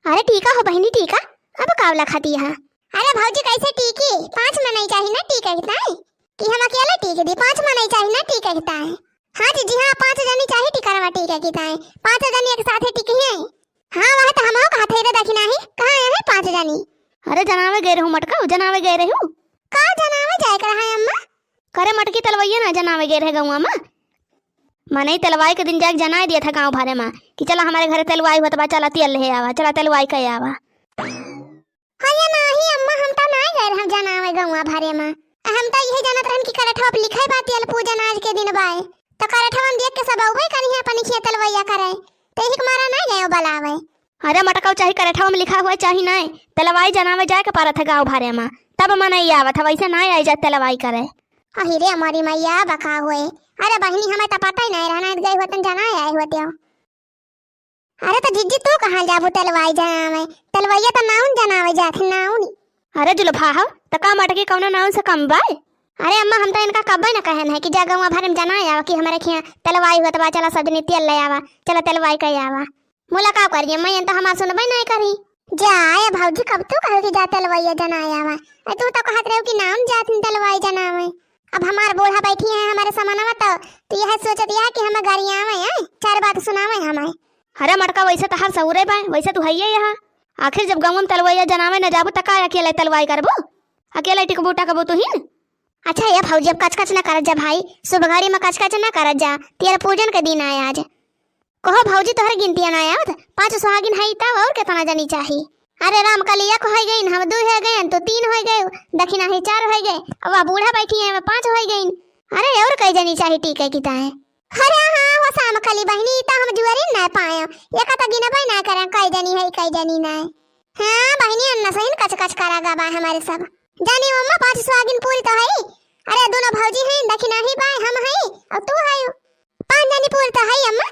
अरे टीका हो बहनी टीका। अब कावला खाती है। अरे भौजी कैसे टीकी 5 में नहीं चाहिए ना टीका कितना है कि हम अकेले टीके दी 5 में नहीं चाहिए ना टीका कितना है। हाँ जी हाँ 5 जनी चाहिए टीका रवा टीका कितना है 5 जनी एक साथ टीकी है। हाँ वह तो हम का थे दखिना है कहां है 5 जनी। अरे जनावे गए रहूं मटका जनावे गए रहूं का जनावे जाए कर है अम्मा करे मटकी तलवैया ना जनावे गए रह गऊं अम्मा मने तलवाई के दिन जाके जनाए दिया था गांव भरे में कि चला हमारे घर तलवाई होत बा चला तेल ले आवा चला तलवाई के आवा। हया नाही अम्मा हम त नहीं गए हम जनावे गौवा भरे में हम त यही जानत रहन कि करठवा पे लिखाई बा तेल पूजन आज के दिन बाय त करठवा देख के सब औबे करिया अपन खिया तलवैया करे तेही के मारा नहीं गए बलावे। अरे मटका चाहे करठवा में लिखा हुआ चाहे नहीं तलवाई जनावे जाए के पारा था गांव भरे में तब मनई आवत वैसे नहीं आई जा तलवाई करे। अहिरे हमारी मैया बका हुए। अरे बहनी हमें तो पता ही नहीं रहना गए होतन जना आए होते हो। अरे तो जिज्जी तू कहां जाबू तलवाई जनावे तलवैया तो नाउन जनावे जाथे नाउन। अरे जुलफा हो त का मटके कौना नाउन से कम बाय। अरे अम्मा हम तो इनका कब्बे न कहन है कि जगवा भर में जना आवा कि हमारे खिया तलवाई होत बा चला सब जने तेल ले आवा चला तलवाई के आवा मुलाकात करिए मैं तो हमार सुनबे नहीं करी जाए भौजी कब तू कहो कि जा तलवैया जना आवा तू तो कहत रहो कि नाउन जात तलवाई जनावे। अब हमार बूढ़ा बैठी है हमारे समानवा तो यह सोचत है कि हम गाड़ियां आवे चार बात सुनावे हमें। अरे मटका वैसे तो हर सहुरे बा वैसे तू हइये यहाँ आखिर जब गांव में तलवैया जनावे न जाबू त का अकेले तलवाई करबो अकेले टिकबू टकबू तू ही। अच्छा ये भौजी अब कचकच न कर जा भाई सुबह घड़ी में कचकच न कर जा तेरा पूजन के दिन आया आज कहो भौजी तोहर गिनतियां ना आया 5 सुहागिन है तब और कितना जनी चाहिए। अरे राम कलिया को हो गई हम 2 हो गए तो 3 हो गए दक्षिणा है 4 हो गए अब बूढ़ा बैठी है 5 हो गई। अरे और कई जनी चाहिए टीके की ताए। अरे हां वो शाम कली बहनी त हम जुआरी ना पाए एक त गिनबे ना करे कई जनी है कई जनी ना। हां बहनी अन्ना सही कच कच करागा बा हमारे सब जानी अम्मा 5 सुहागिन पूरी तो है। अरे दोनों भौजी हैं दक्षिणा ही बा हम है और तू है 5 जनी पूरी तो है अम्मा।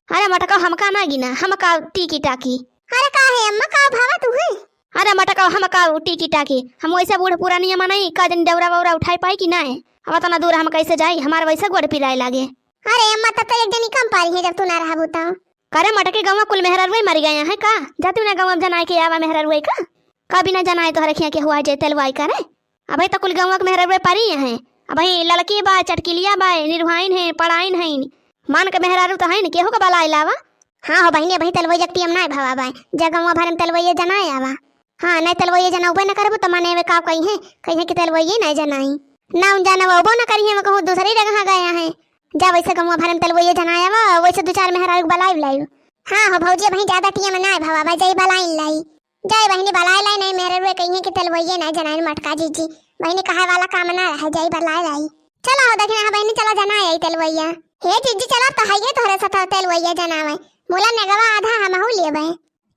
अरे मटका हम का ना गिना हम का टीकी टाकी। अरे का है अम्मा का भावा तू है। अरे मटका हम का टीकी टाकी हम वैसे बूढ़ पूरा नहीं मनाई का जन दौरा वौरा उठाई पाई कि ना अब तना दूर हम कैसे जाई हमारे वैसे गोड़ पिराए लागे। अरे अम्मा तब तो एक जनी कम पारी है जब तू ना रहा बुता। करे मटके गांव कुल मेहररुई मर गए हैं का जातू ना गांव जनाए के आवा मेहररुई का बिना जनाए तो रखिया के हुआ जे तलवाई करे अबे तो कुल गांव के मेहररुई पारी है अबे लड़की बा चटकिलिया बा निर्वाइन है पढ़ाइन है मान के मेहरारू तो है न केहू के बला आइलावा। हां हो बहनी भाई तलवैया के टीम ना भावा बा जगवा भर में तलवैया जनाए आवा। हां नहीं तलवैया जनाउबे न करबो तो माने वे का कहीं है कि तलवैया नहीं जनाई ना उन जानबो न करिए में कहूं दूसरी जगह गया है जा वैसे गवा भर में तलवैया जनाए आवा वैसे 2-4 मेहरारू के बलाई लाई। हां हो भौजी भाई ज्यादा टीम में ना भावा बा जई बलाई लाई जय बहनी बलाई लाई नहीं मेहरारू कहीं कि तलवैया ना जनाए मटका जीजी बहनी कहे वाला काम ना है जई बलाई लाई चला हो देखना बहनी चला जनाए आई तलवैया हे जीजी चला तो है तोरे साथ तलवैया जनावे मोला नेगवा आधा हमहु लेबे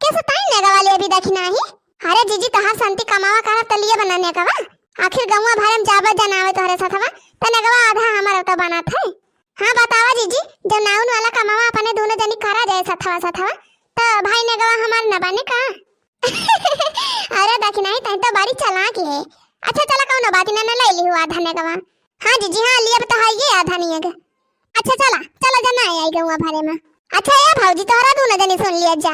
कैसे ताई नेगवा ले भी दखिना ही। अरे जीजी तोहार संति कमावा कर त लिए बनाने का आखिर गौवा भरम जाबे जनावे तोरे साथवा त नेगवा आधा हमर तो बनात है। हां बतावा जीजी जब नाउन वाला कमावा अपने दोनों जनी करा जाए साथवा तो भाई नेगवा हमार न बने का। अरे दखिना ही तई तो बड़ी चालाक है। अच्छा चला कौनो बात ना ले ली आधा नेगवा। हां जीजी हां लिए तो है ये आधा नहीं है। अच्छा चला जना आई गौवा भरे में। अच्छा ये भौजी तोहरा दोनों जनी सुन लिया जा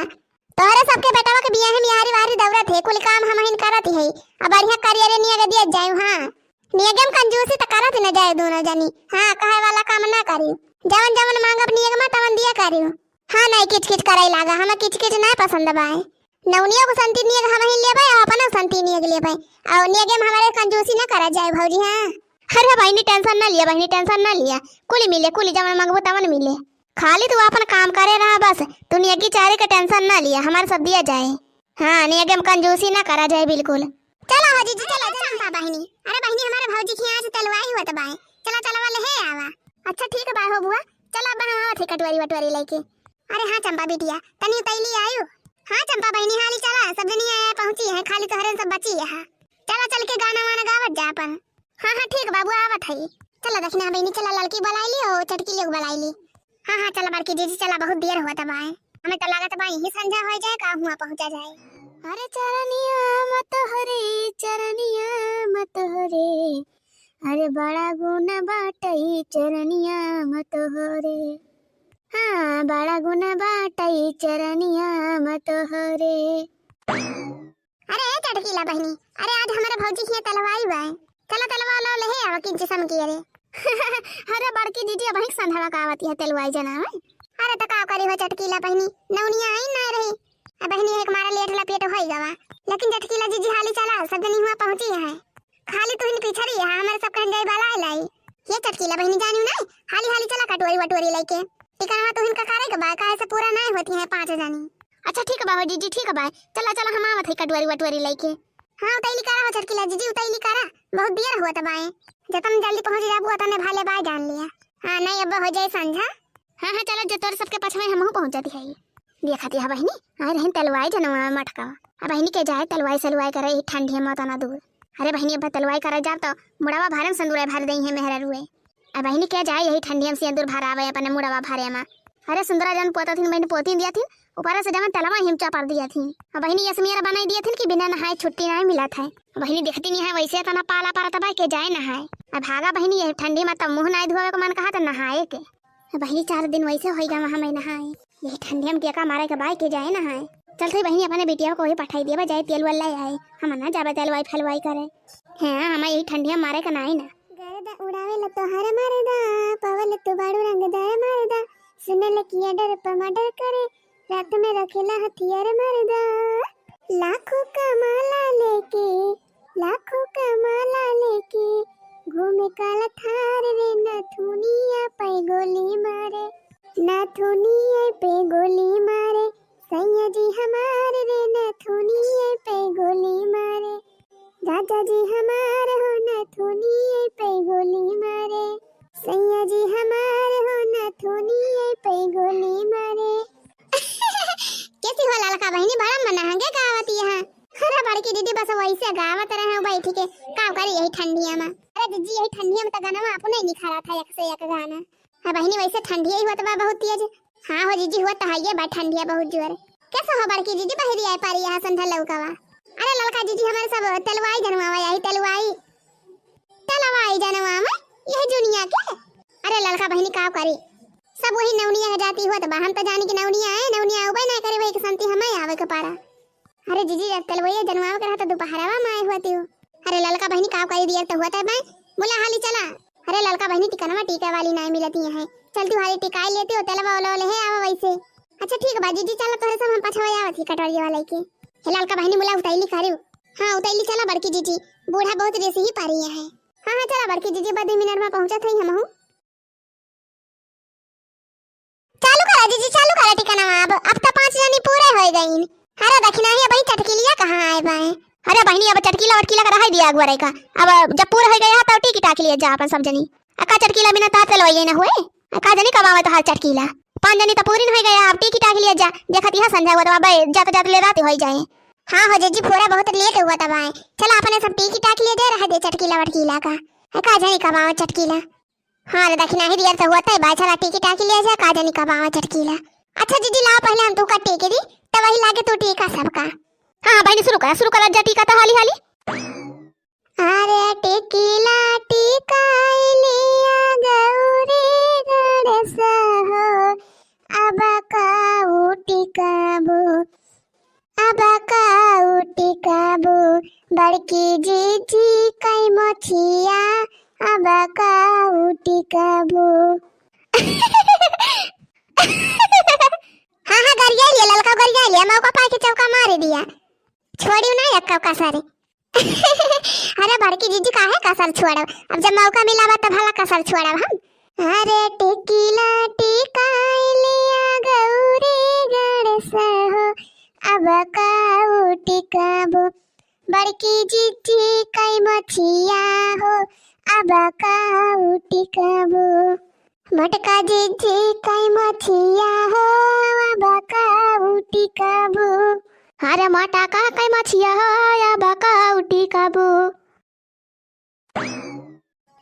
तोहरे सबके बेटावा के बियाह में यारी वारी दौरा थे कुल काम हम हिन करत है अब बढ़िया करियर नियग दिया जाए। हां नियगम कंजूसी त करत न जाए दोनों जनी। हां कहे वाला काम ना करियो जवन जवन मांगब नियग में तवन दिया करियो। हां नहीं किच कराई लागा हम किच ना पसंद बाए नौनियो को संति नियग हम ही लेबे अपन संति नियग लेबे और नियग में हमारे कंजूसी ना करा जाए भौजी। हां अरे बहनी टेंशन ना लिया बहनी टेंशन ना लिया कुली मिले कुली जवन मांगबो तवन मिले खाली तू अपन काम करे रहा बस तू नियगी चारे का टेंशन ना लिया हमारे सब दिया जाए। हां नियगम कंजूसी ना करा जाए बिल्कुल। चला हो जीजी चला चंपा बहनी। अरे बहनी हमारे भौजी की आज तलवाई हुआ त बाए चला वाले है आवा। अच्छा ठीक है बा हो बुआ चला बना थे कटवारी वटवारी लेके। अरे हां चंपा बिटिया तनी तैली आयो। हां चंपा बहनी हाली चला सब जनी आया पहुंची है खाली तोहरे सब बची है। चला चल के गाना वाना गावत जा अपन। हां ठीक बाबू आवत है चला दक्षिणा बहनी चला लड़की बुलाई ली और चटकी लोग बुलाई ली। हां चला बड़की जीजी चला बहुत देर हुआ तब आए हमें तो लागत बा यही संझा हो जाए का हुआ पहुंचा जाए। अरे चरनिया मत हरे अरे बड़ा गुना बाटई चरनिया मत हरे। हाँ बड़ा गुना बाटई चरनिया मत हरे। अरे चटकीला बहनी, अरे आज हमारे भौजी की तलवाई बा, चला तलवा लो ले आवा किन जिसम की अरे। अरे बड़की दीदी अब संधवा का आवती है तलवाई जना। अरे त का करी हो चटकीला बहनी, नौनिया आई ना रही। अब बहनी एक मारा लेट लपेट होई गवा, लेकिन चटकीला जीजी हाली चला सब जनी हुआ पहुंची है। खाली तू इन पीछे रही है हमारे सब कहन जाई बाला लाई। ये चटकीला बहनी जानी ना, हाली हाली चला कटोरी वटोरी लेके। टिकनवा तो इनका करे के बा काहे से पूरा नहीं होती है 5 जनी। अच्छा ठीक बा हो जीजी, ठीक बा, चला चला हम आवत है कटोरी वटोरी लेके। हां उतैली करा हो चटकीला जीजी, उतैली करा, बहुत देर हुआ तबाए। जब तुम जल्दी पहुंच जाबू तने भाले बाय जान लिया। हां नहीं अब हो जाए संझा। हां हां चलो जो तोर सबके पछवे हमहु पहुंच जाती है। देखती है बहनी आ रहन तलवाई जनवा मटका। अब बहनी के जाए तलवाई सलवाई करे ई ठंडी मत ना दूर। अरे बहनी अब तलवाई करे जाब तो मुड़वा भारम संदूर भर देई है मेहरा रुए। अब बहनी के जाए यही ठंडी में सिंदूर भरावे अपने मुड़वा भरे में। अरे सुंदरा जन पोता थी बहनी पोती दिया थी, ऊपर से जमन तलवा हिमचा पर दिया थी। अब बहनी यसमिया बनाई दिया थी कि बिना नहाए छुट्टी नहीं मिला था। बहनी देखती नहीं है वैसे तना पाला पारा तबाई के जाए नहाए। अब भागा बहनी ये ठंडी में तब मुंह नहीं धोवे को मन कहा तो नहाए के। बहनी 4 दिन वैसे होएगा वहां मैं नहाए, यही ठंडी में केका मारे के बाई के जाए नहाए। चल थी बहनी अपने बेटिया को ही पठाई दिया जाए तेल वाला आए, हम ना जाबे तलवाई फलवाई करे। हां हम यही ठंडी में मारे का नहीं ना। गरदा उड़ावे ल तो हर मारदा, पवल तो बाड़ू रंगदार मारदा, सुनले किया डर पमडर करे, रात में रखेला हथियार मारदा। लाखों का माला लेके घूमे काला थार रे, नथुनिया पे गोली मारे, नथुनिया पे गोली मारे, सैया जी हमारे रे नथुनिया पे गोली मारे, राजा जी हमारे हो नथुनिया पे गोली मारे, सैया जी हमारे हो नथुनिया पे गोली मारे। कैसी हो ललका बहनी, बड़ा मना हंगे गावत यहाँ। अरे बड़की दीदी बस वैसे गावत रहे बैठ के, का करी यही ठंडिया में। अरे दीदी यही ठंडिया में तो गाना अपने लिखा रहा था एक से एक गाना। हां बहनी वैसे ठंडिया ही होत बा बहुत तेज। हां हो जीजी होत है ये बा ठंडिया बहुत जोर। कैसे हो बड़की दीदी बहरी आई पारी यहाँ संधा लौकावा। अरे ललका दीदी हमारे सब तलवाई जनवावा यही तलवाई जनवा में यही दुनिया के। अरे ललका बहनी का करी सब वही नौनिया है जाती होत बा, हम तो जानी कि नौनिया है, नौनिया उबे ना करे वही के संति हमें आवे के पारा। अरे जीजी तलवाई जनवावा के रहता दोपहरवा में आए होती हो। अरे ललका बहनी का करी दिया तो होता है मैं बोला हाली चला। अरे ललका बहनी टिकनवा टीका वाली नहीं मिलती है, चल तू हाली टिकाई लेते हो तलवा वाला ले आवा वैसे। अच्छा ठीक बा जीजी चलो तोरे सब हम पछवा आवत ही कटोरी वाले के। हे ललका बहनी बोला उतैली करू। हां उतैली चला बड़की जीजी, बूढ़ा बहुत देसी ही पारी है। हां हां चला बड़की जीजी 2 मिनट में पहुंचा थई हमहु। चालू करा जीजी चालू करा टिकनवा, अब तो 5 जनी पूरे हो गईन। अरे देखना है भाई चटकीलिया कहां आए बाए। अरे बहनी अब चटकीला वटकीला का रह दिया अगवरे का, अब जब पूरा हो गया तो टिकी टाक लिया जा अपन सब जनी। अका चटकीला बिना ता चलवाई ना हुए, अका जनी कमावे तो हर चटकीला 5 जनी तो पूरी हो गया, अब टिकी टाक लिया जा। देखती है संध्या हुआ तो अब जाते जाते ले रात हो जाए। हां हो जीजी पूरा बहुत लेट हुआ तब आए, चला अपने सब टिकी टाक लिया दे रहा दे चटकीला वटकीला का, अका जनी कमावे चटकीला। हां रे देखना है दिया तो होता है बाई, चला टिकी टाक लिया जा का जनी कमावे चटकीला। अच्छा जीजी लाओ पहले हम तू का टिकी दी तब वही लागे तू टीका सबका। हां बहनी शुरू कर जा टीका तो हाली हाली। अरे टिकीला टिकाइले आ गौरे गणेश हो, अब काऊ टिकाबू बड़की जीजी कई मोछिया, अब काऊ टिकाबू। हां हां गरिया लिया ललका गरिया लिया, मौका पाए के चौका मार दिया, छोड़ियो ना एक का सारे। अरे बड़की जीजी काहे कसर छोड़ब, अब जब मौका मिला बा तब भला कसर छोड़ब हम। अरे टिकीला टिकाइले आ गौरे गणेश हो, अब काऊ टिकाबू बड़की जीजी कई मोछिया हो, अब काऊ टिकाबू मटका जीजी कई मोछिया हो, अब काऊ टिकाबू। अरे मोटा का कई मछिया या बका उठी काबू।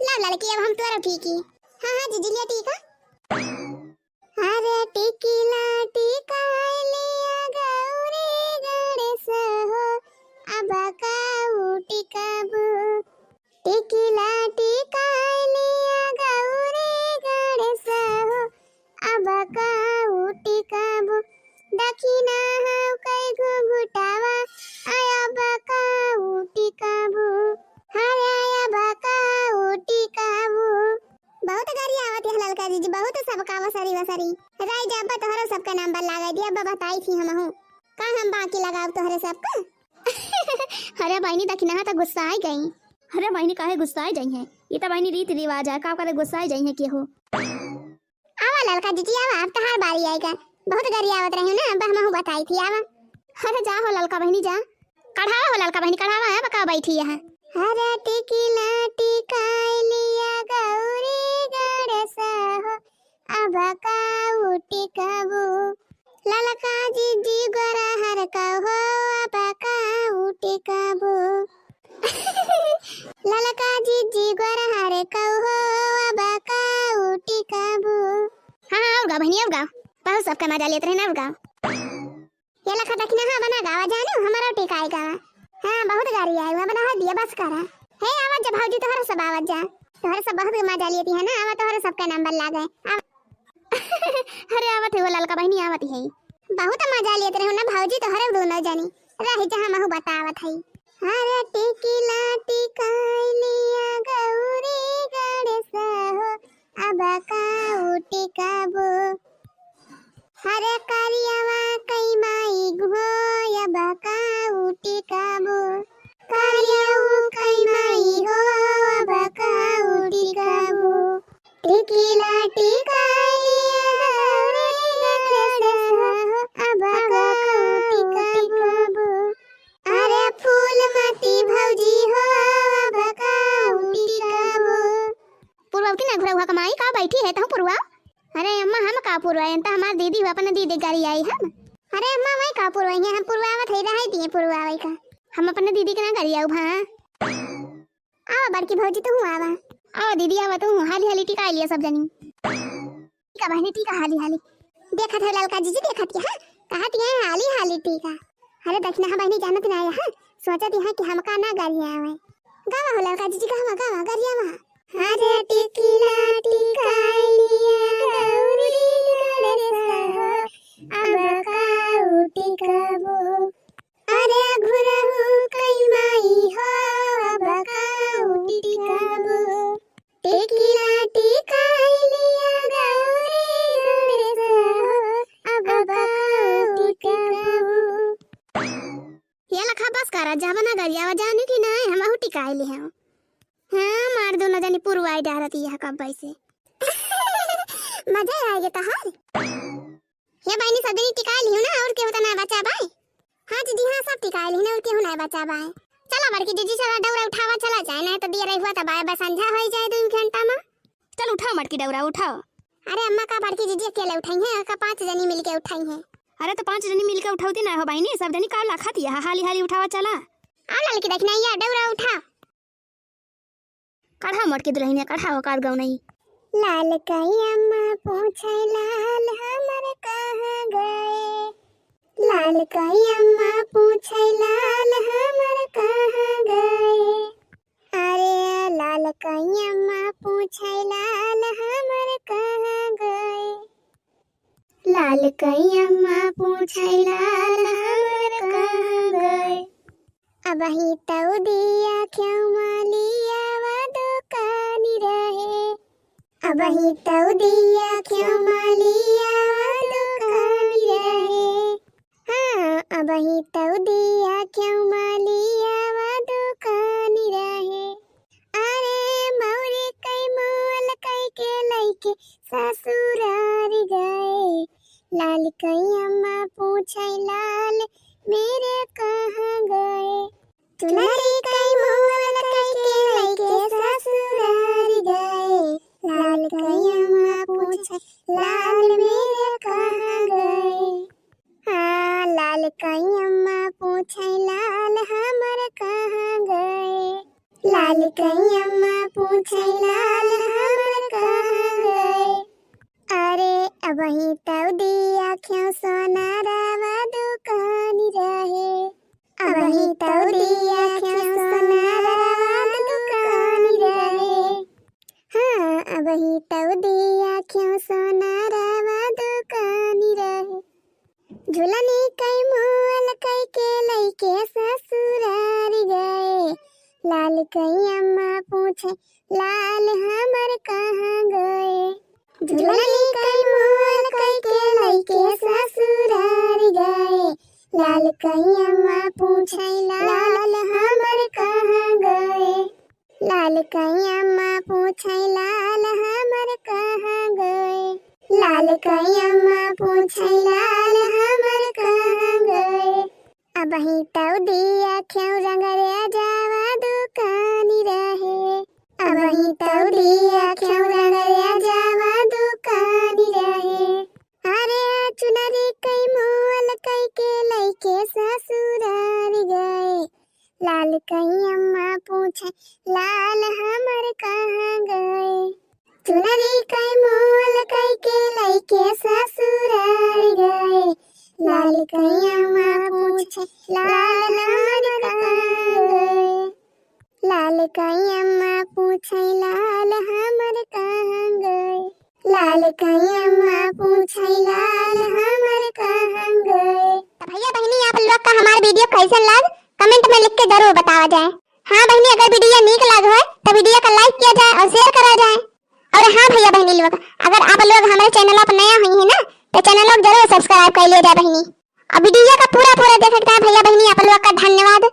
ला लड़की अब हम तोरा ठीकी। हां हां जीजी लिया टीका। अरे टिकीला टिकाइले आ गौरे गणेश हो, अब का उठी काबू टिकीला टिकाइले आ गौरे गणेश हो, अब का उठी काबू दक्षिणा हाउ कई घुघुटावा बताई थी हमहू का हम बाकी लगाव तोहरे सबका। अरे बहनी दखिना तो गुस्सा आई गई। अरे बहनी काहे गुस्साए जाई है, ये तो बहनी रीति रिवाज है, का करे गुस्साए जाई है के हो। आवा ललका जीजी आवा, अब तहार बारी आएगा। बहुत गरियावत रही ना, अब हमहू बताई थी आवा। अरे जा हो ललका बहनी जा, कढ़ावा हो ललका बहनी कढ़ावा है, बका बैठी है। अरे टिकिला टिकाई लिया गौरी गणेश हो, अब का टिकाबू ललका जीजी गोरा हर का हो, अब का टिकाबू ललका जीजी गोरा हर का हो, अब का टिकाबू। हाँ और गा बहनी, और गा बहुत सबका मजा लेते रहे ना, और गा ये लखा दखना हाँ बना गावा जानो हमारा टिकाई गावा। हाँ बहुत गाड़ी आई हुआ बना दिया बस करा। हे आवाज जब भाऊजी तोहरा सब आवाज जा, तोहरा सब बहुत मजा लेती है ना, आवा तोहरा सबका नंबर ला गए। अरे आवत है वो ललका बहनी आवत है, बहुत मजा लेते रहे ना भाऊजी तोहरा दोनों जनी रही जहां महू बतावत है। अरे टिकिला टिकाई लिया गौरी गणेश हो, अब का टिकाबो हरे करियावा कई माई घो, अब का टिकाबो करियाऊ कई माई हो, अब का टिकाबो टिकिला टिकाई लिया गौरी गणेश हो, अब का टिकाबो अरे फूल मती भौजी हो, अब का टिकाबो। पूर्वा की ना घुरा हुआ कमाई का बैठी है तो पूर्वा। अरे अम्मा हम का पूर्वा है, तो हमार दीदी हुआ अपन दीदी गाड़ी आई हम। अरे अम्मा वही का पूर्वा है, हम पूर्वावत है रही दिए पूर्वावई का। हम अपन दीदी के ना गाड़ी आऊ। हां आवा बड़की भौजी तो हूं आवा। आओ दीदी आवा तो हाली हाली टिका लिया सब जनी। टिका बहनी टिका हाली हाली देखत है ललका जीजी देखत है कहत है हाली हाली टिका। अरे दखना हा बहनी जानत ना है, सोचत है कि हमका ना गाड़ी आवे। गावा हो ललका जीजी गावा गावा गरियावा। अरे टिकिला टिकाई लिया गौरी गणेश हो, अब का टिकाबो अरे घुरहु कई माई हो, अब का टिकाबो टिकिला टिकाई लिया गौरी गणेश हो, अब का टिकाबो। ये लखा बस करा जावा ना गाड़ी आवा जाने की ना हम टिकाई ले हैं। हाँ मार दोनों जनी पूर्व आई डालती है कब से मजा आएगा तहार। ये बहनी सब जनी टिका ली ना, और के होता ना बचा भाई। हाँ जीजी हाँ सब टिका ली ना, और के होना बचा भाई। चला बड़की जीजी चला डौरा उठावा चला जाए ना, तो दिया रही हुआ तो बाय बस संझा हो जाए 2 घंटा में। चल उठाओ मटकी डौरा उठाओ। अरे अम्मा का बड़की जीजी अकेले उठाई है का 5 जनी मिलके उठाई है। अरे तो 5 जनी मिलके उठाती ना हो बहनी, सब जनी काला खाती है, हाली हाली उठावा चला। आ ललकी देखना या डौरा उठा कढ़ा मटकी दुल्हन ने कढ़ा काट गौ नहीं। लाल कई अम्मा पूछे लाल हमर कहाँ गए, लाल कई अम्मा पूछे लाल हमर कहाँ गए। अरे लाल कई अम्मा पूछे लाल हमर कहाँ गए, लाल कई अम्मा पूछे लाल हमर कहाँ गए। अब ही तो दिया क्यों मालिया वा दुकानी रहे, अब ही तो दिया क्यों मालिया वा दुकानी रहे। हाँ अब ही तो दिया क्यों मालिया वा दुकानी रहे। अरे मौरी कई मोल कई के लइके ससुरारी गए, लाल कई अम्मा पूछे लाल मेरे कहाँ गए। चुनरी कई मोल कई के लइके ससुरारी गए, लाल कई अम्मा पूछे लाल मेरे कहाँ गए। हाँ लाल कई अम्मा पूछे लाल हमर कहाँ गए, लाल कई अम्मा पूछे लाल हमर कहाँ गए। अरे अब ही तो दिया क्यों सोना रावा दुकानी रहे, अब ही तो दिया क्यों सोना रावा दुकानी रहे। हाँ अब ही तो दिया क्यों सोना रावा दुकानी रहे। झुलनी कई मोल कई के लइके ससुरारी गए, लाल कई अम्मा पूछे लाल हमर कहाँ गए। झुलनी कई मोल कई के लइके ससुरार गए लाल कई अम्मा पूछे लाल हमर कहाँ गए लाल कई अम्मा पूछे लाल हमर कहाँ गए लाल कई अम्मा पूछे लाल हमर कहाँ गए अब ही तौ दिया क्यों रंगरे जावा दुकानी रहे अब ही तौ दिया क्यों रंगरे जावा दुकानी रहे अरे चुनरी कई मोल कई के लइके ससुरार गए लाल कई अम्मा पूछे लाल हमर कहाँ गए चुनरी कई मोल कई के लइके ससुरार गए लाल कई अम्मा पूछे लाल हमर कहाँ गए लाल कई अम्मा पूछे लाल हमर कहाँ गए लाल कई अम्मा पूछे लाल हमर कहाँ गए। तो भैया बहनी आप लोग का हमारा वीडियो कैसा लग कमेंट में लिख के जरूर बतावा जाए। हाँ बहनी अगर वीडियो नीक लग हो तो वीडियो को लाइक किया जाए और शेयर करा जाए। और हाँ भैया बहनी लोग अगर आप लोग हमारे चैनल पर नया हुई है ना तो चैनल को जरूर सब्सक्राइब कर लिया जाए बहनी। और वीडियो का पूरा देख सकता है भैया बहनी आप लोग का धन्यवाद।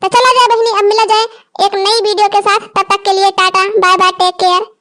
तो चला जाए बहनी अब मिला जाए एक नई वीडियो के साथ, तब तक के लिए tata bye bye take care.